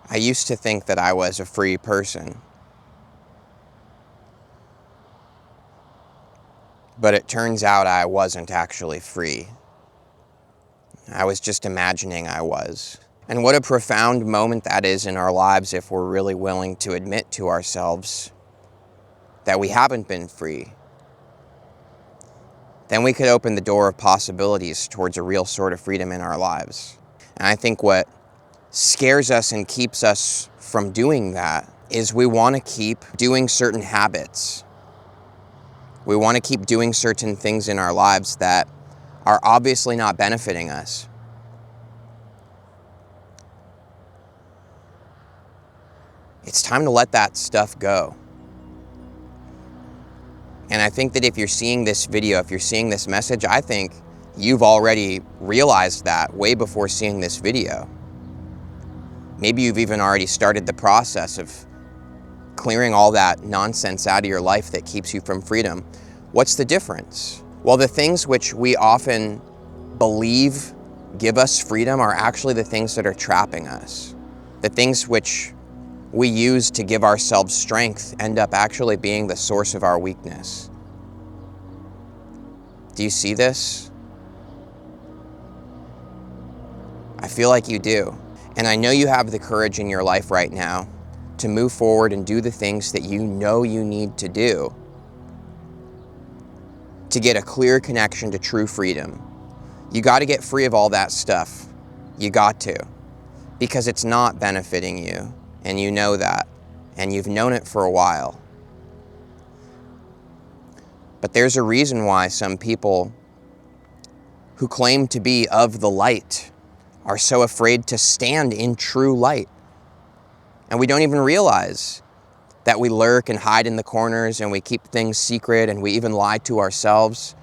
I used to think that I was a free person. But it turns out I wasn't actually free. I was just imagining I was. And what a profound moment that is in our lives if we're really willing to admit to ourselves that we haven't been free. Then we could open the door of possibilities towards a real sort of freedom in our lives. And I think what scares us and keeps us from doing that is we want to keep doing certain habits. We want to keep doing certain things in our lives that are obviously not benefiting us. It's time to let that stuff go. And I think that if you're seeing this video, if you're seeing this message, I think you've already realized that way before seeing this video. Maybe you've even already started the process of clearing all that nonsense out of your life that keeps you from freedom. What's the difference? Well, the things which we often believe give us freedom are actually the things that are trapping us. The things which we use to give ourselves strength end up actually being the source of our weakness. Do you see this? I feel like you do. And I know you have the courage in your life right now to move forward and do the things that you know you need to do to get a clear connection to true freedom. You got to get free of all that stuff. You got to. Because it's not benefiting you. And you know that. And you've known it for a while. But there's a reason why some people who claim to be of the light are so afraid to stand in true light. And we don't even realize that we lurk and hide in the corners and we keep things secret and we even lie to ourselves.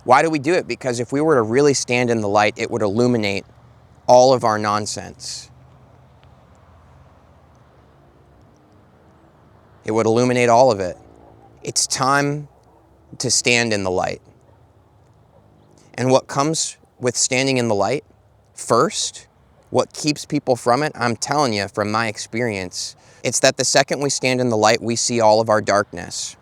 Why do we do it? Because if we were to really stand in the light, it would illuminate all of our nonsense. It would illuminate all of it. It's time to stand in the light. And what comes with standing in the light first, what keeps people from it, I'm telling you from my experience, it's that the second we stand in the light, we see all of our darkness.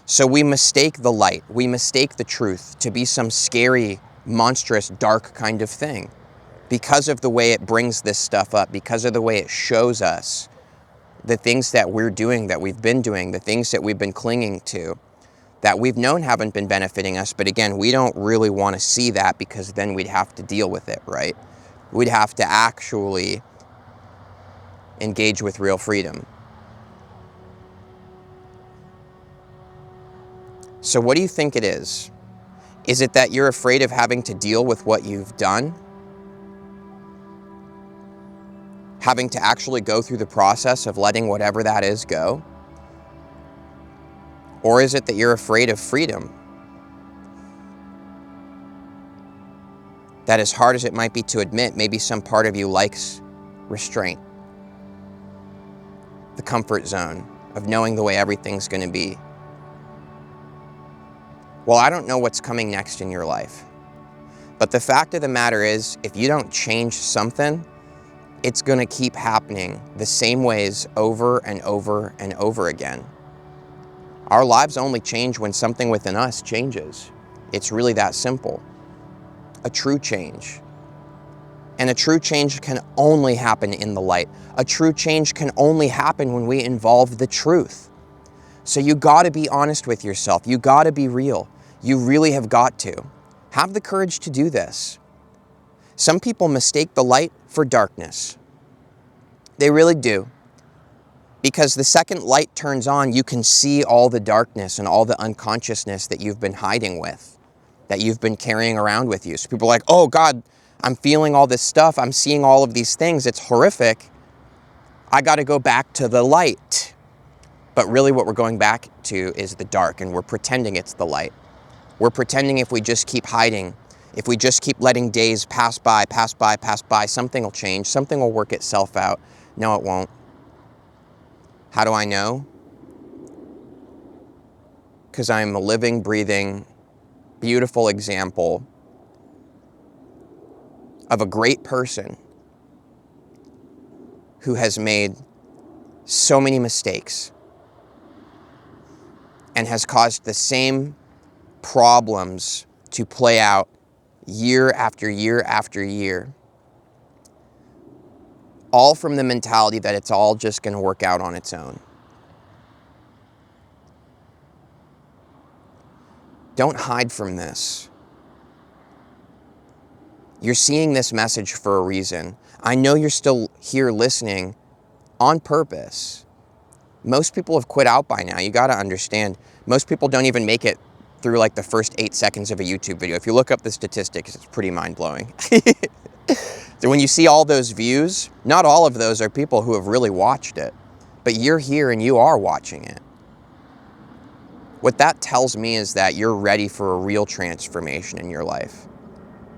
So we mistake the light, we mistake the truth to be some scary, monstrous, dark kind of thing because of the way it brings this stuff up, because of the way it shows us the things that we're doing, that we've been doing, the things that we've been clinging to, that we've known haven't been benefiting us. But again, we don't really want to see that because then we'd have to deal with it, right? We'd have to actually engage with real freedom. So what do you think it is? Is it that you're afraid of having to deal with what you've done? Having to actually go through the process of letting whatever that is go? Or is it that you're afraid of freedom? That as hard as it might be to admit, maybe some part of you likes restraint. The comfort zone of knowing the way everything's going to be. Well, I don't know what's coming next in your life. But the fact of the matter is, if you don't change something, it's going to keep happening the same ways over and over and over again. Our lives only change when something within us changes. It's really that simple. A true change. And a true change can only happen in the light. A true change can only happen when we involve the truth. So you got to be honest with yourself. You got to be real. You really have got to. Have the courage to do this. Some people mistake the light for darkness. They really do. Because the second light turns on, you can see all the darkness and all the unconsciousness that you've been hiding with, that you've been carrying around with you. So people are like, oh God, I'm feeling all this stuff. I'm seeing all of these things. It's horrific. I got to go back to the light. But really what we're going back to is the dark, and we're pretending it's the light. We're pretending if we just keep hiding, if we just keep letting days pass by, something will change, something will work itself out. No, it won't. How do I know? Because I'm a living, breathing, beautiful example of a great person who has made so many mistakes and has caused the same problems to play out year after year after year, all from the mentality that it's all just going to work out on its own. Don't hide from this. You're seeing this message for a reason. I know you're still here listening on purpose. Most people have quit out by now. You got to understand, most people don't even make it through like the first 8 seconds of a YouTube video. If you look up the statistics, it's pretty mind-blowing. So when you see all those views, not all of those are people who have really watched it, but you're here and you are watching it. What that tells me is that you're ready for a real transformation in your life.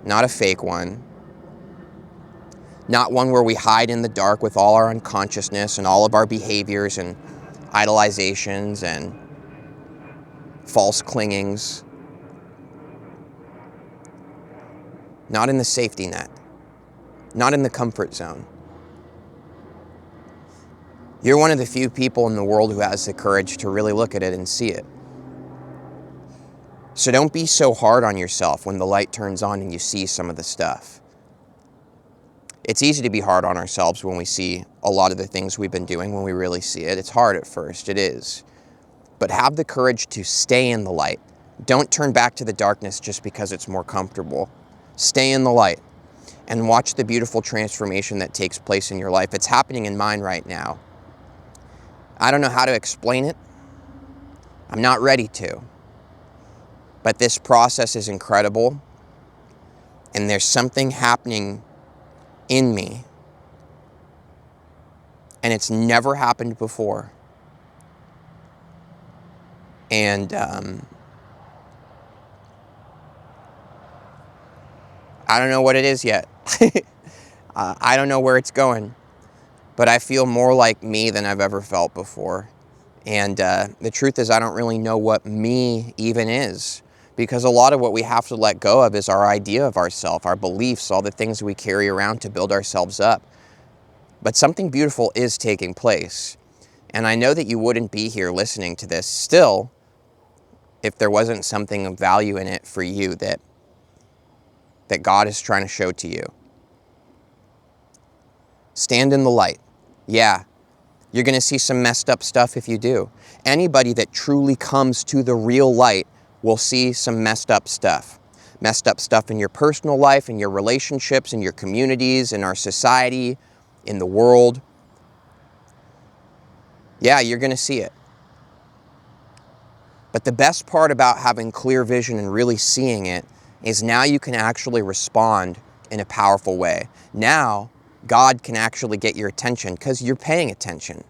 Not a fake one. Not one where we hide in the dark with all our unconsciousness and all of our behaviors and idolizations and false clingings. Not in the safety net. Not in the comfort zone. You're one of the few people in the world who has the courage to really look at it and see it. So don't be so hard on yourself when the light turns on and you see some of the stuff. It's easy to be hard on ourselves when we see a lot of the things we've been doing, when we really see it. It's hard at first, it is. But have the courage to stay in the light. Don't turn back to the darkness just because it's more comfortable. Stay in the light and watch the beautiful transformation that takes place in your life. It's happening in mine right now. I don't know how to explain it. I'm not ready to. But this process is incredible. And there's something happening in me. And it's never happened before. And I don't know what it is yet. I don't know where it's going. But I feel more like me than I've ever felt before. And the truth is, I don't really know what me even is. Because a lot of what we have to let go of is our idea of ourselves, our beliefs, all the things we carry around to build ourselves up. But something beautiful is taking place. And I know that you wouldn't be here listening to this still if there wasn't something of value in it for you that God is trying to show to you. Stand in the light. Yeah, you're going to see some messed up stuff if you do. Anybody that truly comes to the real light will see some messed up stuff. Messed up stuff in your personal life, in your relationships, in your communities, in our society, in the world. Yeah, you're going to see it. But the best part about having clear vision and really seeing it is now you can actually respond in a powerful way. Now, God can actually get your attention because you're paying attention.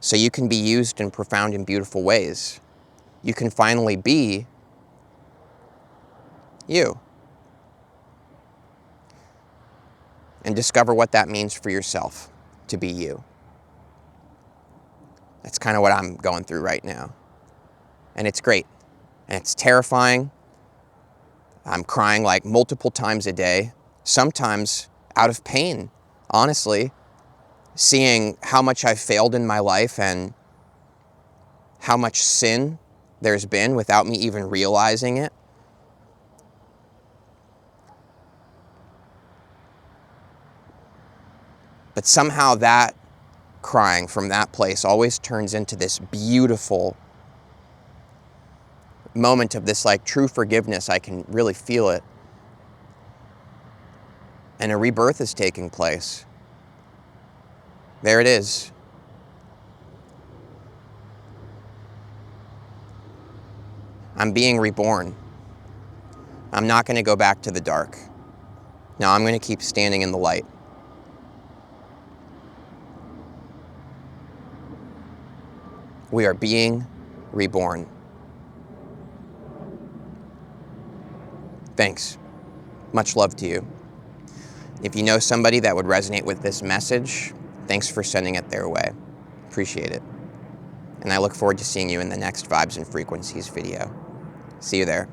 So you can be used in profound and beautiful ways. You can finally be you. And discover what that means for yourself to be you. That's kind of what I'm going through right now. And it's great. And it's terrifying. I'm crying like multiple times a day, sometimes out of pain, honestly, seeing how much I've failed in my life and how much sin there's been without me even realizing it. But somehow that crying from that place always turns into this beautiful moment of this like true forgiveness. I can really feel it. And a rebirth is taking place. There it is. I'm being reborn. I'm not going to go back to the dark. No, I'm going to keep standing in the light. We are being reborn. Thanks. Much love to you. If you know somebody that would resonate with this message, thanks for sending it their way. Appreciate it. And I look forward to seeing you in the next Vibes and Frequencies video. See you there.